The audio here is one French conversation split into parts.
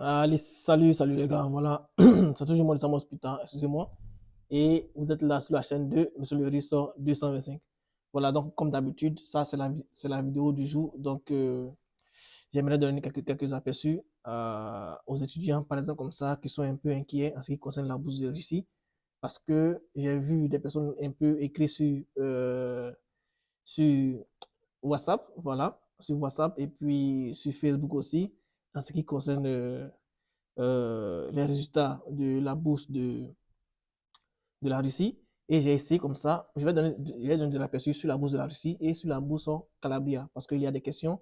Allez, salut les gars, voilà. C'est toujours moi, le Sam Hospital, excusez-moi. Et vous êtes là sur la chaîne de Monsieur le Ressort 225. Voilà, donc comme d'habitude, ça c'est la vidéo du jour. Donc, j'aimerais donner quelques aperçus aux étudiants, par exemple, comme ça, qui sont un peu inquiets en ce qui concerne la bourse de Russie. Parce que j'ai vu des personnes un peu écrites sur WhatsApp, voilà, sur WhatsApp et puis sur Facebook aussi, en ce qui concerne les résultats de la bourse de la Russie. Et j'ai essayé comme ça, je vais donner de l'aperçu sur la bourse de la Russie et sur la bourse en Calabria, parce qu'il y a des questions.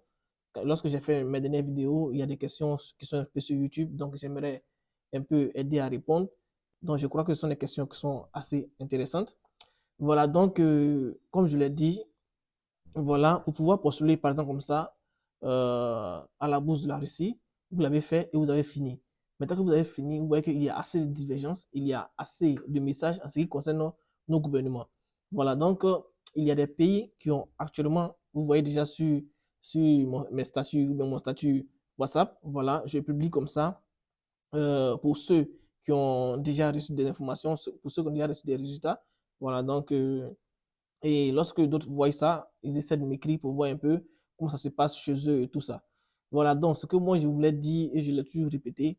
Lorsque j'ai fait mes dernières vidéos, il y a des questions qui sont un peu sur YouTube, donc j'aimerais un peu aider à répondre. Donc je crois que ce sont des questions qui sont assez intéressantes. Voilà, donc comme je l'ai dit, voilà, pour pouvoir postuler par exemple comme ça à la bourse de la Russie, vous l'avez fait et vous avez fini. Maintenant que vous avez fini, vous voyez qu'il y a assez de divergences, il y a assez de messages en ce qui concerne nos gouvernements. Voilà, donc il y a des pays qui ont actuellement, vous voyez déjà sur mes statuts, mon statut WhatsApp, voilà, je publie comme ça pour ceux qui ont déjà reçu des informations, pour ceux qui ont déjà reçu des résultats. Voilà, donc et lorsque d'autres voient ça, ils essaient de m'écrire pour voir un peu comment ça se passe chez eux et tout ça. Voilà, donc ce que moi je voulais dire et je l'ai toujours répété,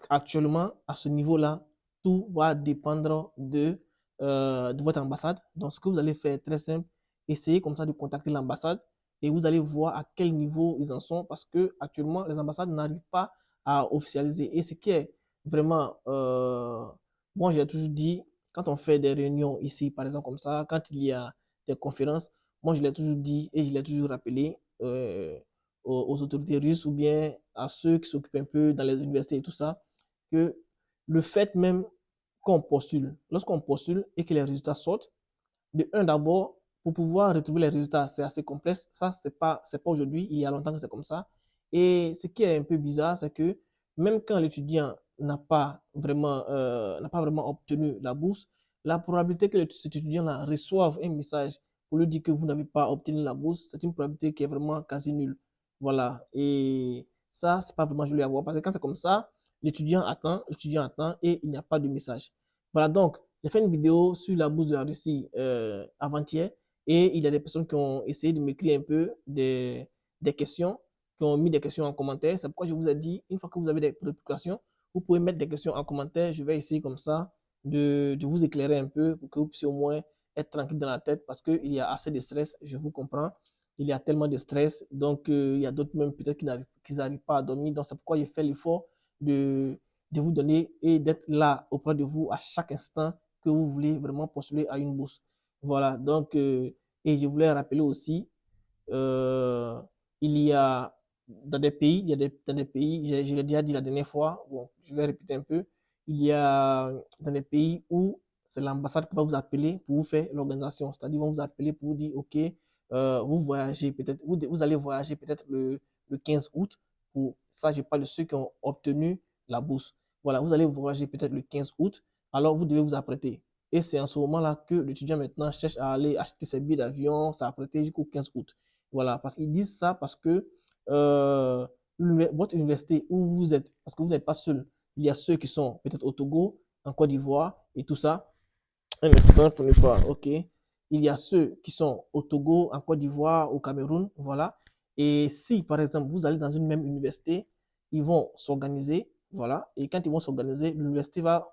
actuellement, à ce niveau-là, tout va dépendre de votre ambassade. Donc, ce que vous allez faire est très simple. Essayez comme ça de contacter l'ambassade et vous allez voir à quel niveau ils en sont parce que actuellement, les ambassades n'arrivent pas à officialiser. Et ce qui est vraiment, moi j'ai toujours dit, quand on fait des réunions ici, par exemple comme ça, quand il y a des conférences, moi je l'ai toujours dit et je l'ai toujours rappelé aux autorités russes ou bien à ceux qui s'occupent un peu dans les universités et tout ça, que le fait même qu'on postule, lorsqu'on postule et que les résultats sortent, de un d'abord, pour pouvoir retrouver les résultats, c'est assez complexe. Ça, c'est pas aujourd'hui, il y a longtemps que c'est comme ça. Et ce qui est un peu bizarre, c'est que même quand l'étudiant n'a pas vraiment obtenu la bourse, la probabilité que cet étudiant-là reçoive un message pour lui dire que vous n'avez pas obtenu la bourse, c'est une probabilité qui est vraiment quasi nulle. Voilà. Et ça, c'est pas vraiment joli à voir parce que quand c'est comme ça, l'étudiant attend et il n'y a pas de message. Voilà, donc, j'ai fait une vidéo sur la bourse de la Russie avant-hier et il y a des personnes qui ont essayé de m'écrire un peu des questions, qui ont mis des questions en commentaire. C'est pourquoi je vous ai dit, une fois que vous avez des préoccupations, vous pouvez mettre des questions en commentaire. Je vais essayer comme ça de vous éclairer un peu pour que vous puissiez au moins être tranquille dans la tête parce qu'il y a assez de stress, je vous comprends. Il y a tellement de stress, donc il y a d'autres même peut-être qui n'arrivent pas à dormir. Donc c'est pourquoi je fais l'effort de, de vous donner et d'être là auprès de vous à chaque instant que vous voulez vraiment postuler à une bourse. Voilà, donc, et je voulais rappeler aussi, euh, il y a dans des pays, dans des pays, je l'ai déjà dit la dernière fois, bon, je vais répéter un peu, il y a dans des pays où c'est l'ambassade qui va vous appeler pour vous faire l'organisation, c'est-à-dire ils vont vous appeler pour vous dire, OK, vous voyagez peut-être, vous allez voyager peut-être le 15 août, pour ça je parle de ceux qui ont obtenu la bourse. Voilà, vous allez voyager peut-être le 15 août, alors vous devez vous apprêter. Et c'est en ce moment-là que l'étudiant maintenant cherche à aller acheter ses billets d'avion, s'apprêter jusqu'au 15 août. Voilà, parce qu'ils disent ça parce que euh, votre université où vous êtes, parce que vous n'êtes pas seul, il y a ceux qui sont peut-être au Togo, en Côte d'Ivoire et tout ça. Un instant pour ne pas, ok. Il y a ceux qui sont au Togo, en Côte d'Ivoire, au Cameroun, voilà. Et si, par exemple, vous allez dans une même université, ils vont s'organiser, voilà. Et quand ils vont s'organiser, l'université va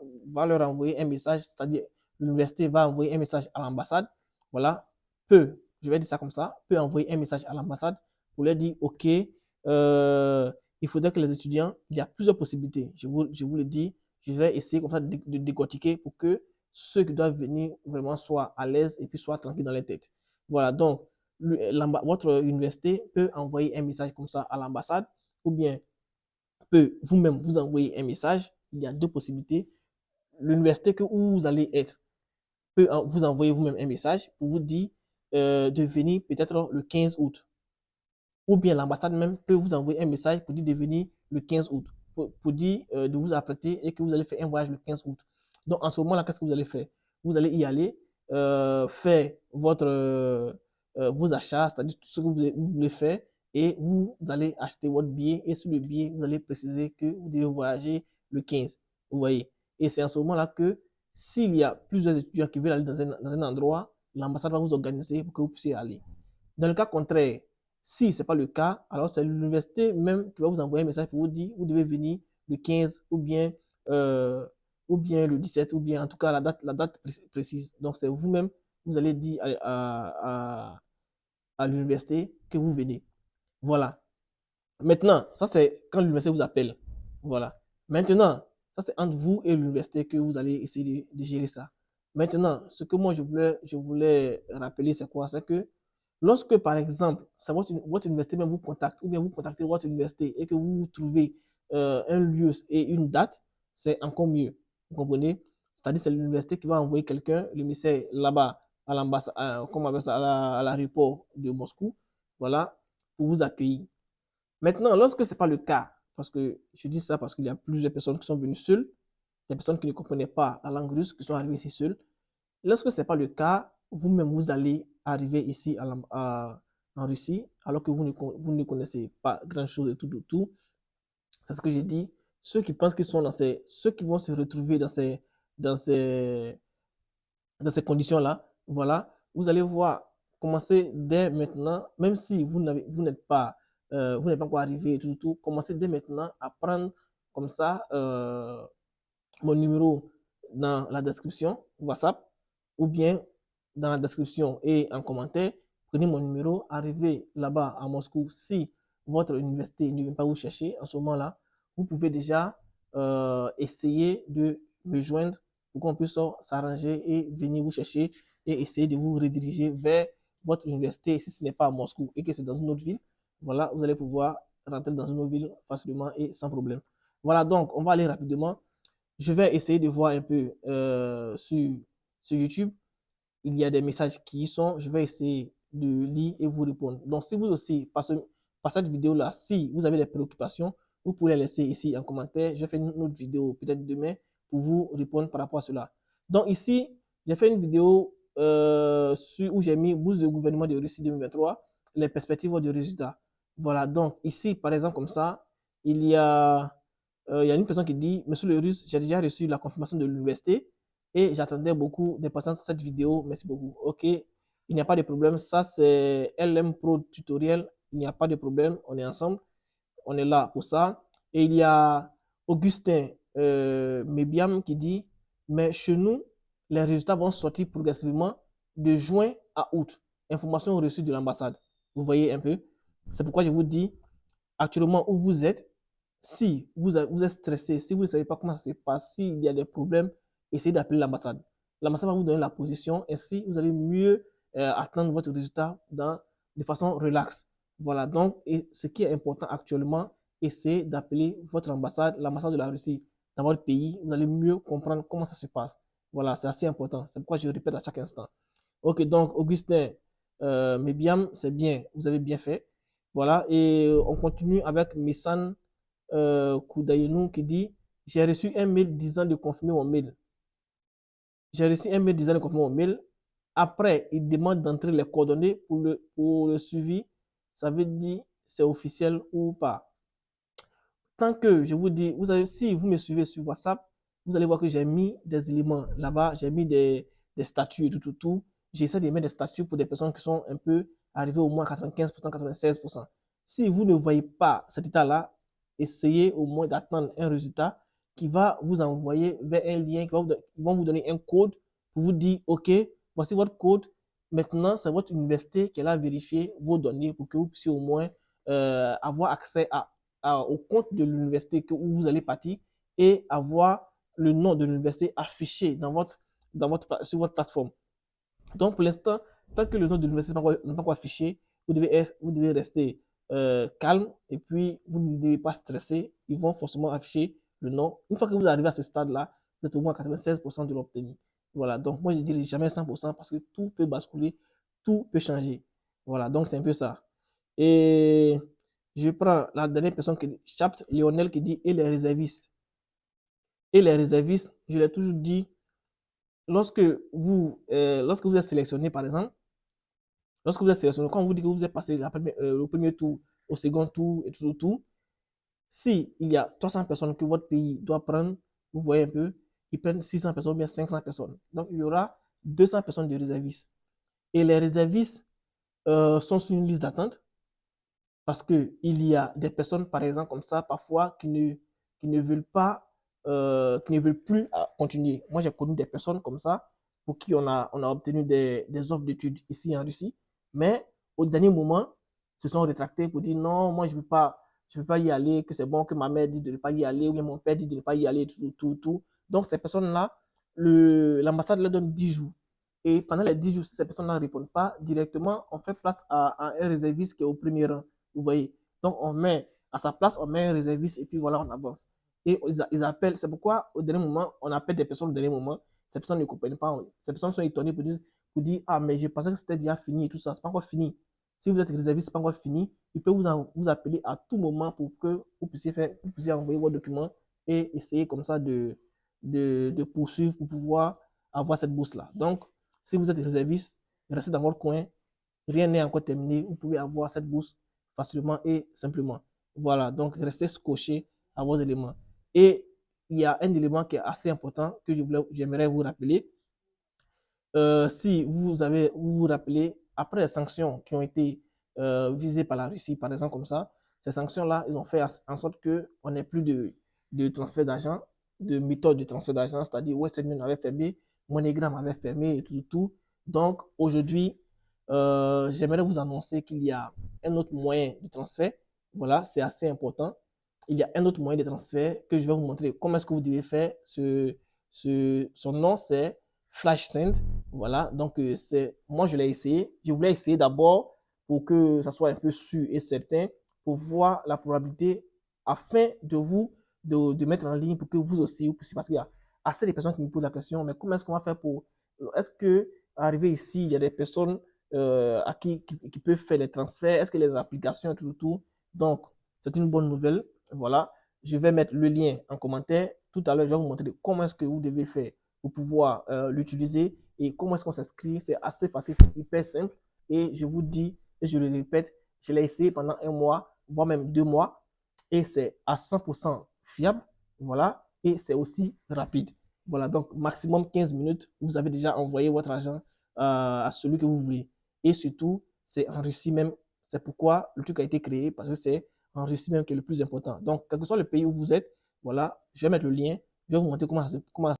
leur envoyer un message, c'est-à-dire l'université va envoyer un message à l'ambassade, voilà. Je vais dire ça comme ça, peut envoyer un message à l'ambassade pour leur dire, OK, euh, il faudrait que les étudiants, il y a plusieurs possibilités. Je vous le dis, je vais essayer comme ça de décortiquer pour que ceux qui doivent venir vraiment soient à l'aise et puis soient tranquilles dans les têtes. Voilà, donc votre université peut envoyer un message comme ça à l'ambassade ou bien peut vous-même vous envoyer un message. Il y a deux possibilités. L'université où vous allez être peut vous envoyer vous-même un message pour vous dire de venir peut-être le 15 août. Ou bien l'ambassade même peut vous envoyer un message pour dire de venir le 15 août, pour dire de vous apprêter et que vous allez faire un voyage le 15 août. Donc en ce moment-là, qu'est-ce que vous allez faire? Vous allez y aller, faire vos achats, c'est-à-dire tout ce que vous voulez faire, et vous allez acheter votre billet et sur le billet, vous allez préciser que vous devez voyager le 15. Vous voyez. Et c'est à ce moment-là que s'il y a plusieurs étudiants qui veulent aller dans un endroit, l'ambassade va vous organiser pour que vous puissiez aller. Dans le cas contraire, si ce n'est pas le cas, alors c'est l'université même qui va vous envoyer un message pour vous dire vous devez venir le 15 euh, ou bien le 17 ou bien en tout cas la date précise. Donc c'est vous-même, vous allez dire à l'université que vous venez. Voilà. Maintenant, ça c'est quand l'université vous appelle. Voilà. Maintenant, ça c'est entre vous et l'université que vous allez essayer de gérer ça. Maintenant, ce que moi je voulais rappeler, c'est quoi? C'est que lorsque, par exemple, votre université même vous contacte, ou bien vous contactez votre université et que vous trouvez un lieu et une date, c'est encore mieux. Vous comprenez? C'est-à-dire c'est l'université qui va envoyer quelqu'un, le ministère là-bas à l'ambassade, à l'aéroport de Moscou, voilà, pour vous accueillir. Maintenant, lorsque ce n'est pas le cas, parce que je dis ça parce qu'il y a plusieurs personnes qui sont venues seules, des personnes qui ne comprenaient pas la langue russe, qui sont arrivées ici seules. Lorsque ce n'est pas le cas, vous-même, vous allez arriver ici en Russie, alors que vous ne connaissez pas grand-chose de tout. C'est ce que j'ai dit. Ceux qui pensent qu'ils sont ceux qui vont se retrouver dans ces, dans ces conditions-là, voilà, vous allez voir commencer dès maintenant, même si vous n'êtes pas, encore arrivé et tout, commencez dès maintenant à prendre comme ça mon numéro dans la description WhatsApp ou bien dans la description et en commentaire. Prenez mon numéro, arrivez là-bas à Moscou. Si votre université ne vient pas vous chercher, en ce moment-là, vous pouvez déjà essayer de me joindre pour qu'on puisse s'arranger et venir vous chercher et essayer de vous rediriger vers votre université. Si ce n'est pas à Moscou et que c'est dans une autre ville, voilà, vous allez pouvoir rentrer dans une autre ville facilement et sans problème. Voilà, donc on va aller rapidement. Je vais essayer de voir un peu sur YouTube. Il y a des messages qui y sont. Je vais essayer de lire et vous répondre. Donc, si vous aussi, par cette vidéo-là, si vous avez des préoccupations, vous pouvez les laisser ici en commentaire. Je fais une autre vidéo peut-être demain pour vous répondre par rapport à cela. Donc, ici, j'ai fait une vidéo où j'ai mis bourse de gouvernement de Russie 2023, les perspectives de résultats. Voilà, donc ici, par exemple, comme ça, il y a il y a une personne qui dit, Monsieur le Russe, j'ai déjà reçu la confirmation de l'université et j'attendais beaucoup d'impatience cette vidéo. Merci beaucoup. OK, il n'y a pas de problème. Ça, c'est LM Pro Tutoriel. Il n'y a pas de problème. On est ensemble. On est là pour ça. Et il y a Augustin Mebiam qui dit, mais chez nous, les résultats vont sortir progressivement de juin à août. Information reçue de l'ambassade. Vous voyez un peu. C'est pourquoi je vous dis, actuellement où vous êtes, si vous êtes stressé, si vous ne savez pas comment ça se passe, s'il y a des problèmes, essayez d'appeler l'ambassade. L'ambassade va vous donner la position, ainsi vous allez mieux attendre votre résultat de façon relaxe. Voilà, donc et ce qui est important actuellement, essayez d'appeler votre ambassade, l'ambassade de la Russie dans votre pays, vous allez mieux comprendre comment ça se passe. Voilà, c'est assez important. C'est pourquoi je répète à chaque instant. Ok, donc Augustin Mebiam, c'est bien, vous avez bien fait. Voilà, et on continue avec Missan Koudayenu qui dit j'ai reçu un mail disant de confirmer mon mail. J'ai reçu un mail disant de confirmer mon mail. Après, il demande d'entrer les coordonnées pour le suivi. Ça veut dire c'est officiel ou pas. Tant que je vous dis, si vous me suivez sur WhatsApp, vous allez voir que j'ai mis des éléments là-bas, j'ai mis des statuts et tout. J'essaie de mettre des statuts pour des personnes qui sont un peu arrivées au moins à 95%, 96%. Si vous ne voyez pas cet état-là, essayez au moins d'attendre un résultat qui va vous envoyer vers un lien, qui vont vous donner un code pour vous dire, OK, voici votre code. Maintenant, c'est votre université qui a vérifié vos données pour que vous puissiez au moins avoir accès au compte de l'université où vous allez partir et avoir le nom de l'université affiché sur votre plateforme. Donc, pour l'instant, tant que le nom de l'université n'est pas encore affiché, vous devez rester calme et puis vous ne devez pas stresser. Ils vont forcément afficher le nom. Une fois que vous arrivez à ce stade-là, vous êtes au moins à 96% de l'obtenir. Voilà, donc moi je dirais jamais 100% parce que tout peut basculer, tout peut changer. Voilà, donc c'est un peu ça. Et je prends la dernière personne, Chapt Lionel, qui dit et les réservistes. Et les réservistes, je l'ai toujours dit, lorsque vous êtes sélectionné, par exemple, Lorsque vous êtes sélectionné, quand on vous dit que vous êtes passé au premier tour, au second tour et tout, si il y a 300 personnes que votre pays doit prendre, vous voyez un peu, ils prennent 600 personnes ou bien 500 personnes. Donc, il y aura 200 personnes de réservistes. Et les réservistes sont sur une liste d'attente parce qu'il y a des personnes, par exemple, comme ça, parfois, qui ne veulent pas, qui ne veulent plus continuer. Moi, j'ai connu des personnes comme ça pour qui on a obtenu des offres d'études ici en Russie, mais au dernier moment, se sont rétractés pour dire non, moi, je ne peux pas y aller, que c'est bon, que ma mère dit de ne pas y aller, ou bien mon père dit de ne pas y aller, tout. Donc, ces personnes-là, l'ambassade leur donne 10 jours. Et pendant les 10 jours, si ces personnes-là ne répondent pas directement, on fait place à un réserviste qui est au premier rang. Vous voyez. Donc, on met à sa place, on met un réserviste et puis voilà, on avance. Et ils appellent, c'est pourquoi au dernier moment, on appelle des personnes au dernier moment. Ces personnes ne comprennent pas. Ces personnes sont étonnées pour dire ah, mais je pensais que c'était déjà fini et tout ça. C'est pas encore fini. Si vous êtes réserviste, c'est pas encore fini. Il peut vous appeler à tout moment pour que vous puissiez envoyer vos documents et essayer comme ça de poursuivre pour pouvoir avoir cette bourse-là. Donc, si vous êtes réserviste, restez dans votre coin. Rien n'est encore terminé. Vous pouvez avoir cette bourse facilement et simplement. Voilà, donc restez scotché à vos éléments. Et il y a un élément qui est assez important que j'aimerais vous rappeler. Si vous vous rappelez, après les sanctions qui ont été visées par la Russie, par exemple, comme ça, ces sanctions-là, ils ont fait en sorte qu'on n'ait plus de transfert d'argent, de méthode de transfert d'argent, c'est-à-dire Western Union avait fermé, MoneyGram avait fermé et tout. Donc, aujourd'hui, j'aimerais vous annoncer qu'il y a un autre moyen de transfert. Voilà, c'est assez important. Il y a un autre moyen de transfert que je vais vous montrer comment est-ce que vous devez faire. Son nom, c'est FlashSend. Voilà, donc moi je l'ai essayé. Je voulais essayer d'abord pour que ça soit un peu sûr et certain, pour voir la probabilité afin de mettre en ligne pour que vous aussi, parce qu'il y a assez de personnes qui me posent la question, mais comment est-ce qu'on va faire pour, est-ce que arrivé ici, il y a des personnes à qui peuvent faire les transferts, est-ce que les applications, tout. Donc, c'est une bonne nouvelle. Voilà, je vais mettre le lien en commentaire. Tout à l'heure, je vais vous montrer comment est-ce que vous devez faire pour pouvoir l'utiliser et comment est-ce qu'on s'inscrit. C'est assez facile, c'est hyper simple. Et je vous dis, et je le répète, je l'ai essayé pendant un mois, voire même 2 mois, et c'est à 100% fiable. Voilà, et c'est aussi rapide. Voilà, donc maximum 15 minutes, vous avez déjà envoyé votre argent à celui que vous voulez. Et surtout, c'est en Russie même. C'est pourquoi le truc a été créé, parce que c'est en Russie même qui est le plus important. Donc, quel que soit le pays où vous êtes, voilà, je vais mettre le lien, je vais vous montrer comment